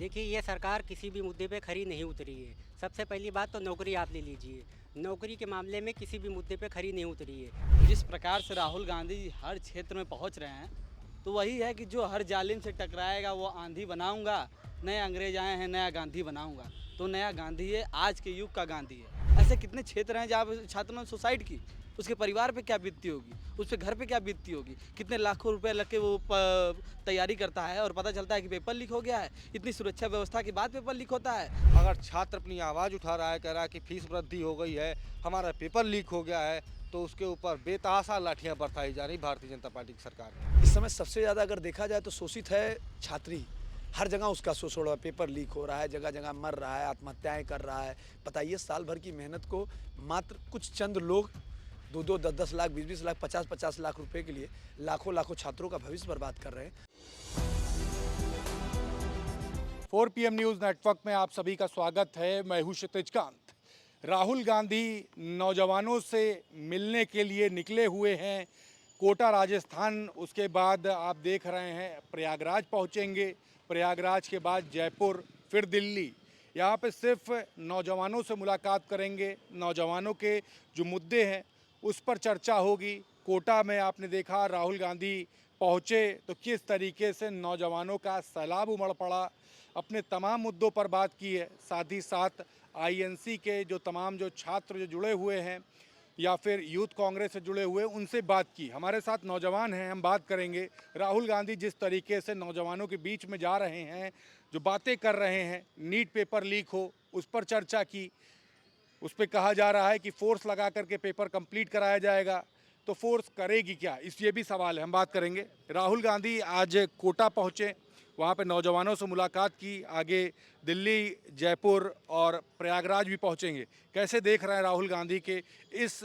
देखिए, ये सरकार किसी भी मुद्दे पे खरी नहीं उतरी है। सबसे पहली बात तो नौकरी आप ले लीजिए। नौकरी के मामले में किसी भी मुद्दे पे खरी नहीं उतरी है। जिस प्रकार से राहुल गांधी हर क्षेत्र में पहुंच रहे हैं, तो वही है कि जो हर जालिम से टकराएगा वो आंधी बनाऊंगा, नए अंग्रेज आए हैं नया गांधी बनाऊंगा। तो नया गांधी है, आज के युग का गांधी है। ऐसे कितने क्षेत्र हैं जहाँ पे छात्रों ने सुसाइड की, उसके परिवार पे क्या बीतती होगी, उस पे घर पे क्या बीतती होगी, कितने लाखों रुपए लग के वो तैयारी करता है और पता चलता है कि पेपर लीक हो गया है। इतनी सुरक्षा व्यवस्था के बाद पेपर लीक होता है। अगर छात्र अपनी आवाज़ उठा रहा है, कह रहा है कि फीस वृद्धि हो गई है, हमारा पेपर लीक हो गया है, तो उसके ऊपर बेतहाशा लाठियां बरसाई जा रही भारतीय जनता पार्टी की सरकार। इस समय सबसे ज़्यादा अगर देखा जाए तो शोषित है छात्री। हर जगह उसका शोषण हो रहा है, पेपर लीक हो रहा है, जगह जगह मर रहा है, आत्महत्याएं कर रहा है। बताइए, साल भर की मेहनत को मात्र कुछ चंद लोग 2-2, 10-10 लाख, 20-20 लाख, 50-50 लाख रुपए के लिए लाखों लाखों छात्रों का भविष्य बर्बाद कर रहे हैं। 4 PM न्यूज़ नेटवर्क में आप सभी का स्वागत है। मैं हूं क्षितिज कांत। राहुल गांधी नौजवानों से मिलने के लिए निकले हुए हैं कोटा राजस्थान। उसके बाद आप देख रहे हैं प्रयागराज पहुंचेंगे, प्रयागराज के बाद जयपुर, फिर दिल्ली। यहाँ पे सिर्फ नौजवानों से मुलाकात करेंगे, नौजवानों के जो मुद्दे हैं उस पर चर्चा होगी। कोटा में आपने देखा राहुल गांधी पहुँचे तो किस तरीके से नौजवानों का सैलाब उमड़ पड़ा, अपने तमाम मुद्दों पर बात की है। साथ ही साथ आईएनसी के जो तमाम जो छात्र जो जुड़े हुए हैं या फिर यूथ कांग्रेस से जुड़े हुए, उनसे बात की। हमारे साथ नौजवान हैं, हम बात करेंगे। राहुल गांधी जिस तरीके से नौजवानों के बीच में जा रहे हैं, जो बातें कर रहे हैं, नीट पेपर लीक हो उस पर चर्चा की। उस पर कहा जा रहा है कि फोर्स लगा करके पेपर कंप्लीट कराया जाएगा, तो फोर्स करेगी क्या, इस ये भी सवाल है, हम बात करेंगे। राहुल गांधी आज कोटा पहुँचे, वहाँ पे नौजवानों से मुलाकात की, आगे दिल्ली, जयपुर और प्रयागराज भी पहुँचेंगे। कैसे देख रहे हैं राहुल गांधी के इस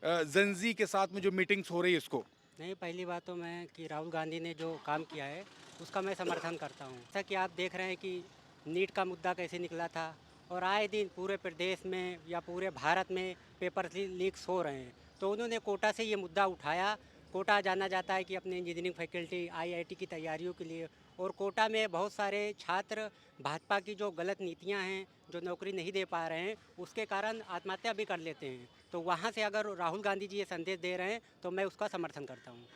जेंजी के साथ में जो मीटिंग्स हो रही है इसको? नहीं, पहली बात तो मैं कि राहुल गांधी ने जो काम किया है उसका मैं समर्थन करता हूँ। जैसा कि आप देख रहे हैं कि नीट का मुद्दा कैसे निकला था और आए दिन पूरे प्रदेश में या पूरे भारत में पेपर लीक्स हो रहे हैं, तो उन्होंने कोटा से ये मुद्दा उठाया। कोटा जाना जाता है कि अपने इंजीनियरिंग फैकल्टी आईआईटी की तैयारियों के लिए, और कोटा में बहुत सारे छात्र भाजपा की जो गलत नीतियां हैं, जो नौकरी नहीं दे पा रहे हैं, उसके कारण आत्महत्या भी कर लेते हैं। तो वहाँ से अगर राहुल गांधी जी ये संदेश दे रहे हैं तो मैं उसका समर्थन करता हूँ।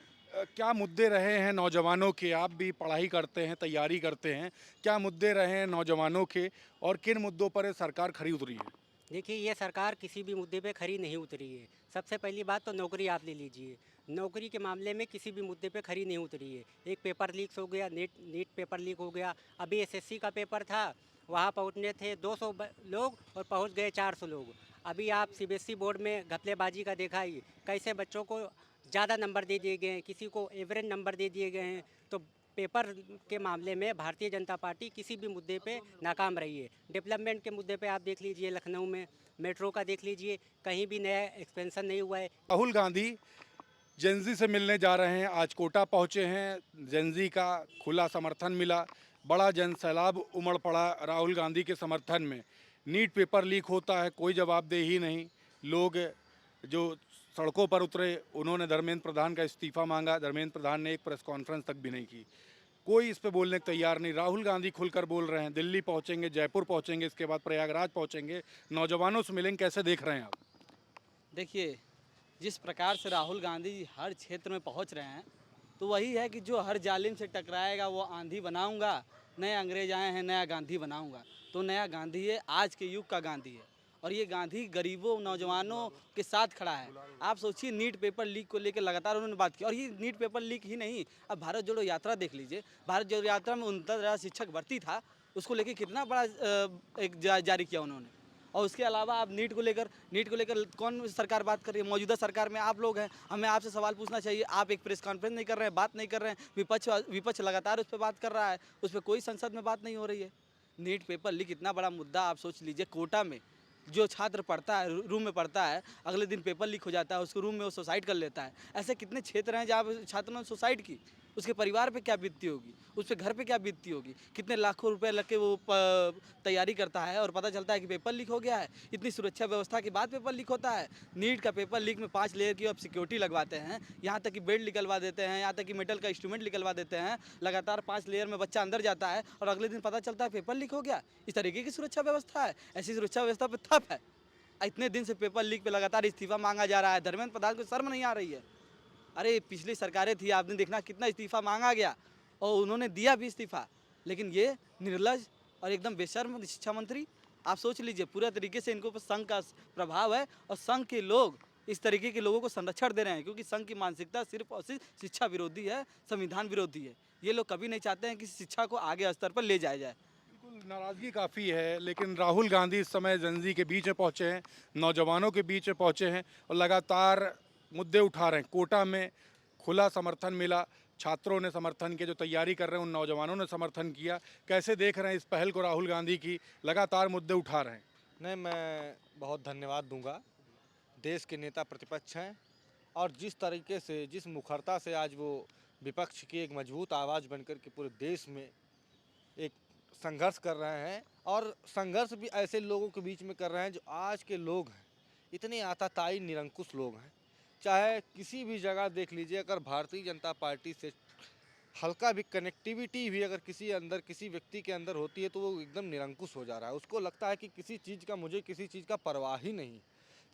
क्या मुद्दे रहे हैं नौजवानों के? आप भी पढ़ाई करते हैं, तैयारी करते हैं, क्या मुद्दे रहे हैं नौजवानों के और किन मुद्दों पर ये सरकार खरी उतरी है? देखिए, ये सरकार किसी भी मुद्दे पे खरी नहीं उतरी है। सबसे पहली बात तो नौकरी आप ले लीजिए। नौकरी के मामले में किसी भी मुद्दे पे खरी नहीं उतरी है। एक पेपर लीक्स हो गया, नीट पेपर लीक हो गया। अभी एसएससी का पेपर था, वहाँ पहुँचने थे 200 लोग और पहुँच गए 400 लोग। अभी आप सीबीएसई बोर्ड में घपलेबाजी का देखा ही, कैसे बच्चों को ज़्यादा नंबर दे दिए गए हैं, किसी को एवरेज नंबर दे दिए गए हैं। तो पेपर के मामले में भारतीय जनता पार्टी किसी भी मुद्दे पे नाकाम रही है। डेवलपमेंट के मुद्दे पे आप देख लीजिए, लखनऊ में मेट्रो का देख लीजिए, कहीं भी नया एक्सपेंशन नहीं हुआ है। राहुल गांधी जेंजी से मिलने जा रहे हैं, आज कोटा पहुंचे हैं। जेंजी का खुला समर्थन मिला, बड़ा जन सैलाब उमड़ पड़ा राहुल गांधी के समर्थन में। नीट पेपर लीक होता है, कोई जवाबदेही नहीं। लोग जो सड़कों पर उतरे, उन्होंने धर्मेंद्र प्रधान का इस्तीफा मांगा, धर्मेंद्र प्रधान ने एक प्रेस कॉन्फ्रेंस तक भी नहीं की। कोई इस पे बोलने को तैयार नहीं। राहुल गांधी खुलकर बोल रहे हैं। दिल्ली पहुंचेंगे, जयपुर पहुंचेंगे, इसके बाद प्रयागराज पहुंचेंगे, नौजवानों से मिलेंगे। कैसे देख रहे हैं आप? देखिए, जिस प्रकार से राहुल गांधी हर क्षेत्र में पहुंच रहे हैं, तो वही है कि जो हर जालिम से टकराएगा वो आंधी बनाऊंगा, नए अंग्रेज आए हैं नया गांधी बनाऊंगा। तो नया गांधी है, आज के युग का गांधी है। और ये गांधी गरीबों नौजवानों के साथ खड़ा है। आप सोचिए, नीट पेपर लीक को लेकर लगातार उन्होंने बात की। और ये नीट पेपर लीक ही नहीं, अब भारत जोड़ो यात्रा देख लीजिए। भारत जोड़ो यात्रा में 69,000 शिक्षक भर्ती था, उसको लेकर कितना बड़ा एक जारी किया उन्होंने। और उसके अलावा आप नीट को लेकर कौन सरकार बात कर रही है? मौजूदा सरकार में आप लोग हैं। हमें आपसे सवाल पूछना चाहिए। आप एक प्रेस कॉन्फ्रेंस नहीं कर रहे हैं, बात नहीं कर रहे हैं। विपक्ष लगातार उस पर बात कर रहा है, उस पर कोई संसद में बात नहीं हो रही है। नीट पेपर लीक इतना बड़ा मुद्दा, आप सोच लीजिए। कोटा में जो छात्र पढ़ता है, रूम में पढ़ता है, अगले दिन पेपर लीक हो जाता है, उसको रूम में वो सुसाइड कर लेता है। ऐसे कितने क्षेत्र हैं जहाँ छात्रों ने सुसाइड की, उसके परिवार पे क्या बीतती होगी, उस पे घर पे क्या बीतती होगी, कितने लाखों रुपए लग के वो तैयारी करता है और पता चलता है कि पेपर लीक हो गया है। इतनी सुरक्षा व्यवस्था के बाद पेपर लीक होता है। नीट का पेपर लीक में 5 लेयर की अब सिक्योरिटी लगवाते हैं, यहाँ तक कि बेड निकलवा देते हैं, यहाँ तक कि मेटल का इंस्ट्रूमेंट निकलवा देते हैं। लगातार 5 लेयर में बच्चा अंदर जाता है और अगले दिन पता चलता है पेपर लीक हो गया। इस तरीके की सुरक्षा व्यवस्था है। ऐसी सुरक्षा व्यवस्था पे ठप है। इतने दिन से पेपर लीक पे लगातार इस्तीफा मांगा जा रहा है। धर्मेंद्र प्रधान को शर्म नहीं आ रही है। अरे पिछली सरकारें थी, आपने देखना कितना इस्तीफा मांगा गया और उन्होंने दिया भी इस्तीफा, लेकिन ये निर्लज और एकदम बेशर्म शिक्षा मंत्री। आप सोच लीजिए, पूरा तरीके से इनको पर संघ का प्रभाव है और संघ के लोग इस तरीके के लोगों को संरक्षण दे रहे हैं, क्योंकि संघ की मानसिकता सिर्फ और सिर्फ शिक्षा विरोधी है, संविधान विरोधी है। ये लोग कभी नहीं चाहते हैं कि शिक्षा को आगे स्तर पर ले जाया जाए। बिल्कुल नाराज़गी काफ़ी है, लेकिन राहुल गांधी इस समय जनजी के बीच में पहुंचे हैं, नौजवानों के बीच में पहुंचे हैं और लगातार मुद्दे उठा रहे हैं। कोटा में खुला समर्थन मिला, छात्रों ने समर्थन किया, जो तैयारी कर रहे हैं उन नौजवानों ने समर्थन किया। कैसे देख रहे हैं इस पहल को राहुल गांधी की, लगातार मुद्दे उठा रहे हैं? नहीं, मैं बहुत धन्यवाद दूंगा। देश के नेता प्रतिपक्ष हैं और जिस तरीके से, जिस मुखरता से आज वो विपक्ष की एक मजबूत आवाज़ बनकर के पूरे देश में एक संघर्ष कर रहे हैं, और संघर्ष भी ऐसे लोगों के बीच में कर रहे हैं जो आज के लोग हैं, इतने आताताई निरंकुश लोग हैं। चाहे किसी भी जगह देख लीजिए, अगर भारतीय जनता पार्टी से हल्का भी कनेक्टिविटी भी अगर किसी व्यक्ति के अंदर होती है तो वो एकदम निरंकुश हो जा रहा है। उसको लगता है कि मुझे किसी चीज़ का परवाह ही नहीं।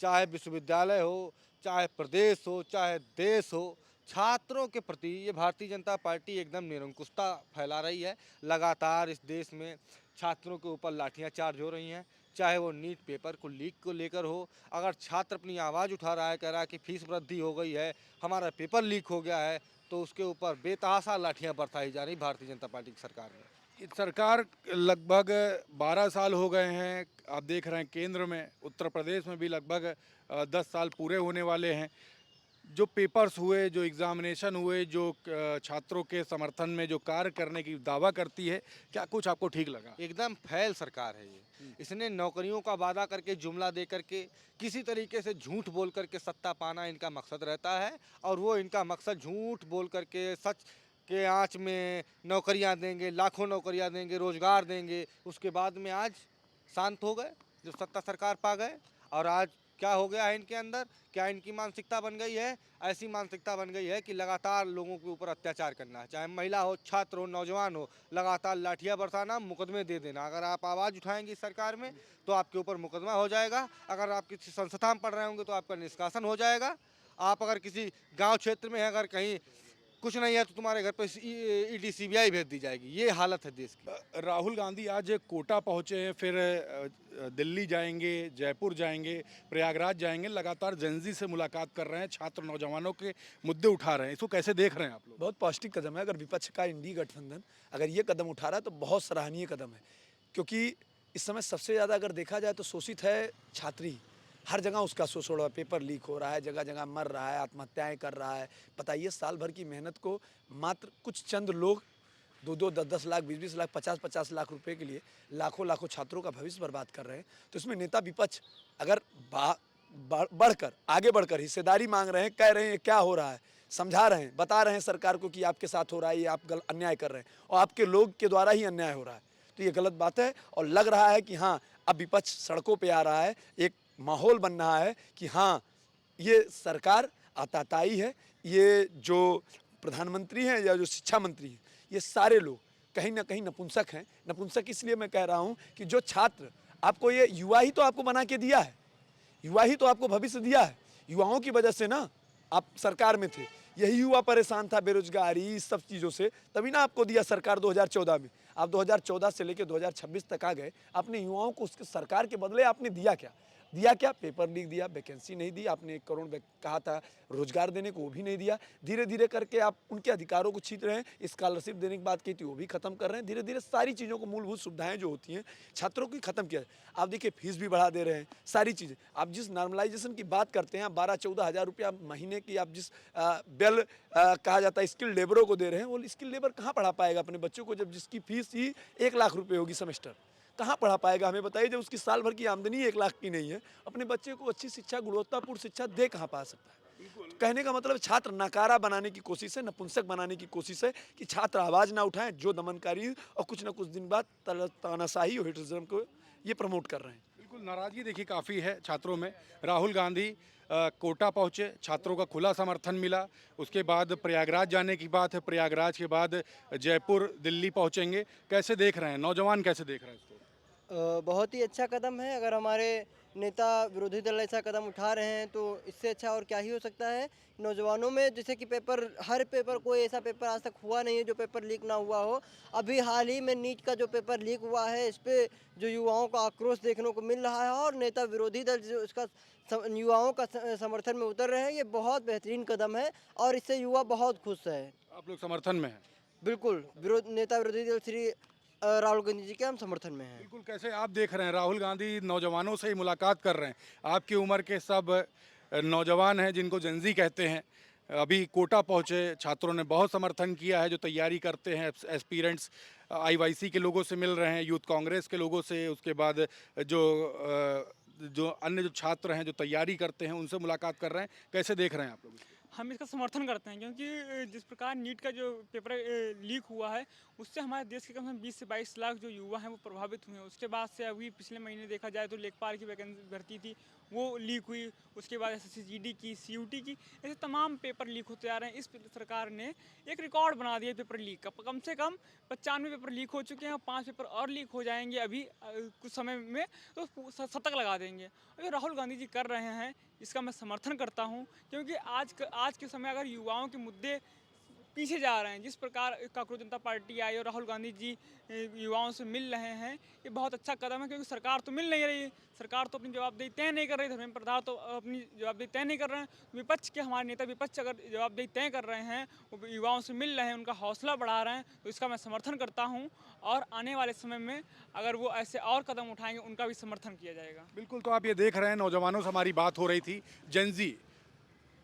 चाहे विश्वविद्यालय हो, चाहे प्रदेश हो, चाहे देश हो, छात्रों के प्रति ये भारतीय जनता पार्टी एकदम निरंकुशता फैला रही है। लगातार इस देश में छात्रों के ऊपर लाठियां चार्ज हो रही हैं, चाहे वो नीट पेपर को लीक को लेकर हो। अगर छात्र अपनी आवाज़ उठा रहा है, कह रहा है कि फीस वृद्धि हो गई है, हमारा पेपर लीक हो गया है, तो उसके ऊपर बेतहाशा लाठियां बरसाई जा रही भारतीय जनता पार्टी की सरकार में। ये सरकार लगभग 12 साल हो गए हैं। आप देख रहे हैं केंद्र में, उत्तर प्रदेश में भी लगभग 10 साल पूरे होने वाले हैं। जो पेपर्स हुए, जो एग्ज़ामिनेशन हुए, जो छात्रों के समर्थन में जो कार्य करने की दावा करती है, क्या कुछ आपको ठीक लगा? एकदम फैल सरकार है ये। इसने नौकरियों का वादा करके, जुमला दे करके, किसी तरीके से झूठ बोल करके सत्ता पाना इनका मकसद रहता है, और वो इनका मकसद झूठ बोल करके सच के आंच में नौकरियां देंगे, लाखों नौकरियां देंगे, रोजगार देंगे। उसके बाद में आज शांत हो गए, जो सत्ता सरकार पा गए। और आज क्या हो गया है इनके अंदर, क्या इनकी मानसिकता बन गई है? ऐसी मानसिकता बन गई है कि लगातार लोगों के ऊपर अत्याचार करना है, चाहे महिला हो, छात्र हो, नौजवान हो, लगातार लाठियां बरसाना, मुकदमे दे देना। अगर आप आवाज़ उठाएंगे सरकार में तो आपके ऊपर मुकदमा हो जाएगा। अगर आप किसी संस्था में पढ़ रहे होंगे तो आपका निष्कासन हो जाएगा। आप अगर किसी गाँव क्षेत्र में हैं, अगर कहीं कुछ नहीं है तो तुम्हारे घर पर ईडी सीबीआई भेज दी जाएगी। ये हालत है देश की। राहुल गांधी आज कोटा पहुंचे हैं, फिर दिल्ली जाएंगे, जयपुर जाएंगे, प्रयागराज जाएंगे, लगातार जनजी से मुलाकात कर रहे हैं, छात्र नौजवानों के मुद्दे उठा रहे हैं। इसको कैसे देख रहे हैं आप लोग? बहुत पौष्टिक कदम है। अगर विपक्ष का इंडी गठबंधन अगर ये कदम उठा रहा है तो बहुत सराहनीय कदम है, क्योंकि इस समय सबसे ज़्यादा अगर देखा जाए तो शोषित है छात्री। हर जगह उसका शोषण हो रहा है, पेपर लीक हो रहा है, जगह जगह मर रहा है, आत्महत्याएं कर रहा है। बताइए, साल भर की मेहनत को मात्र कुछ चंद लोग 2-2, 10-10 लाख, 20-20 लाख, 50-50 लाख रुपए के लिए लाखों लाखों छात्रों का भविष्य बर्बाद कर रहे हैं। तो इसमें नेता विपक्ष अगर आगे बढ़कर हिस्सेदारी मांग रहे हैं, कह रहे हैं क्या हो रहा है, समझा रहे हैं, बता रहे हैं सरकार को कि आपके साथ हो रहा है, ये आप अन्याय कर रहे हैं और आपके लोग के द्वारा ही अन्याय हो रहा है, तो ये गलत बात है। और लग रहा है कि हाँ, अब विपक्ष सड़कों पर आ रहा है, एक माहौल बन रहा है कि हाँ, ये सरकार आताताई है। ये जो प्रधानमंत्री हैं या जो शिक्षा मंत्री हैं, ये सारे लोग कहीं ना कहीं नपुंसक हैं। नपुंसक इसलिए मैं कह रहा हूँ कि जो छात्र आपको, ये युवा ही तो आपको बना के दिया है, युवा ही तो आपको भविष्य दिया है। युवाओं की वजह से ना आप सरकार में थे, यही युवा परेशान था बेरोजगारी, इस सब चीज़ों से, तभी ना आपको दिया सरकार 2014 में। आप 2014 से लेकर 2026 तक आ गए, अपने युवाओं को उसके सरकार के बदले आपने दिया क्या? पेपर लीक दिया, वैकेंसी नहीं दी, आपने 1 करोड़ कहा था रोजगार देने को, वो भी नहीं दिया। धीरे धीरे करके आप उनके अधिकारों को छीन रहे हैं। स्कॉलरशिप देने की बात की थी, वो भी खत्म कर रहे हैं। धीरे धीरे सारी चीज़ों को, मूलभूत सुविधाएं जो होती हैं छात्रों की, खत्म किया। आप देखिए, फीस भी बढ़ा दे रहे हैं, सारी चीज़ें। आप जिस नॉर्मलाइजेशन की बात करते हैं, 12-14 हज़ार रुपया महीने की आप जिस बेल कहा जाता है स्किल्ड लेबरों को दे रहे हैं, वो स्किल्ड लेबर कहाँ पढ़ा पाएगा अपने बच्चों को, जब जिसकी फीस ही 1 लाख रुपये होगी सेमेस्टर? कहाँ पढ़ा पाएगा? हमें बताइए, जब उसकी साल भर की आमदनी 1 लाख की नहीं है, अपने बच्चे को अच्छी शिक्षा, गुणवत्तापूर्ण शिक्षा दे कहाँ पा सकता है? कहने का मतलब छात्र नकारा बनाने की कोशिश है, नपुंसक बनाने की कोशिश है कि छात्र आवाज़ ना उठाएं, जो दमनकारी और कुछ ना कुछ दिन बाद तानाशाही और हिटलिज्म को ये प्रमोट कर रहे हैं। बिल्कुल नाराजगी देखिए काफ़ी है छात्रों में। राहुल गांधी कोटा पहुंचे, छात्रों का खुला समर्थन मिला। उसके बाद प्रयागराज जाने की बात है, प्रयागराज के बाद जयपुर, दिल्ली पहुंचेंगे। कैसे देख रहे हैं, नौजवान कैसे देख रहे हैं इसको? बहुत ही अच्छा कदम है। अगर हमारे नेता विरोधी दल ऐसा कदम उठा रहे हैं तो इससे अच्छा और क्या ही हो सकता है। नौजवानों में जैसे कि हर पेपर, कोई ऐसा पेपर आज तक हुआ नहीं है जो पेपर लीक ना हुआ हो। अभी हाल ही में नीट का जो पेपर लीक हुआ है, इस पे जो युवाओं का आक्रोश देखने को मिल रहा है और नेता विरोधी दल जो इसका युवाओं का समर्थन में उतर रहे हैं, ये बहुत बेहतरीन कदम है और इससे युवा बहुत खुश है। आप लोग समर्थन में हैं? बिल्कुल, नेता विरोधी दल श्री राहुल गांधी जी के हम समर्थन में हैं। बिल्कुल। कैसे आप देख रहे हैं, राहुल गांधी नौजवानों से ही मुलाकात कर रहे हैं। आपकी उम्र के सब नौजवान हैं जिनको जेनजी कहते हैं, अभी कोटा पहुंचे, छात्रों ने बहुत समर्थन किया है। जो तैयारी करते हैं एस्पिरेंट्स, आईवाईसी के लोगों से मिल रहे हैं, यूथ कांग्रेस के लोगों से, उसके बाद जो अन्य जो छात्र हैं जो तैयारी करते हैं उनसे मुलाकात कर रहे हैं। कैसे देख रहे हैं आप लोग? हम इसका समर्थन करते हैं क्योंकि जिस प्रकार नीट का जो पेपर लीक हुआ है उससे हमारे देश के कम से कम 20 से 22 लाख जो युवा हैं वो प्रभावित हुए हैं। उसके बाद से अभी पिछले महीने देखा जाए तो लेखपाल की वैकेंसी भर्ती थी वो लीक हुई, उसके बाद SSC-GD की, CUT की, ऐसे तमाम पेपर लीक होते आ रहे हैं। इस सरकार ने एक रिकॉर्ड बना दिया पेपर लीक का। कम से कम 95 पेपर लीक हो चुके हैं, 5 पेपर और लीक हो जाएंगे अभी कुछ समय में, तो शतक लगा देंगे। और जो राहुल गांधी जी कर रहे हैं इसका मैं समर्थन करता हूं क्योंकि आज के समय अगर युवाओं के मुद्दे पीछे जा रहे हैं, जिस प्रकार कांग्रेस जनता पार्टी आई और राहुल गांधी जी युवाओं से मिल रहे हैं, ये बहुत अच्छा कदम है क्योंकि सरकार तो मिल नहीं रही, सरकार तो अपनी जवाबदेही तय नहीं कर रही, धर्मेंद्र प्रधान तो अपनी जवाबदेही तय नहीं कर रहे हैं। विपक्ष के हमारे नेता विपक्ष अगर जवाबदेही तय कर रहे हैं, वो युवाओं से मिल रहे हैं, उनका हौसला बढ़ा रहे हैं, तो इसका मैं समर्थन करता हूँ और आने वाले समय में अगर वो ऐसे और कदम उठाएंगे उनका भी समर्थन किया जाएगा। बिल्कुल। तो आप ये देख रहे हैं, नौजवानों से हमारी बात हो रही थी। जेनजी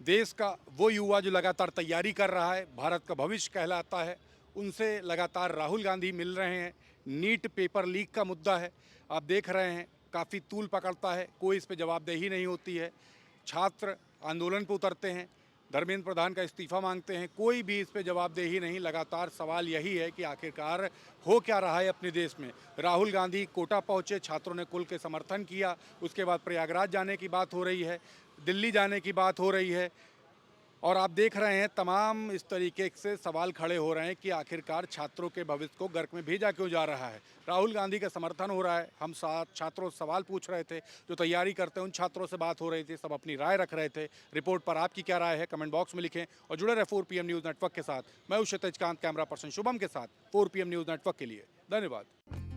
देश का वो युवा जो लगातार तैयारी कर रहा है, भारत का भविष्य कहलाता है, उनसे लगातार राहुल गांधी मिल रहे हैं। नीट पेपर लीक का मुद्दा है, आप देख रहे हैं, काफ़ी तूल पकड़ता है, कोई इस पे जवाबदेही नहीं होती है। छात्र आंदोलन पर उतरते हैं, धर्मेंद्र प्रधान का इस्तीफा मांगते हैं, कोई भी इस पे जवाबदेही नहीं। लगातार सवाल यही है कि आखिरकार हो क्या रहा है अपने देश में। राहुल गांधी कोटा पहुंचे, छात्रों ने खुल के समर्थन किया, उसके बाद प्रयागराज जाने की बात हो रही है, दिल्ली जाने की बात हो रही है, और आप देख रहे हैं तमाम इस तरीके से सवाल खड़े हो रहे हैं कि आखिरकार छात्रों के भविष्य को गर्क में भेजा क्यों जा रहा है। राहुल गांधी का समर्थन हो रहा है। हम साथ छात्रों से सवाल पूछ रहे थे, जो तैयारी करते हैं उन छात्रों से बात हो रही थी, सब अपनी राय रख रहे थे। रिपोर्ट पर आपकी क्या राय है, कमेंट बॉक्स में लिखें और जुड़े रहे 4PM न्यूज़ नेटवर्क के साथ। मैं हूं क्षितिज कांत, कैमरा पर्सन शुभम के साथ 4PM न्यूज़ नेटवर्क के लिए। धन्यवाद।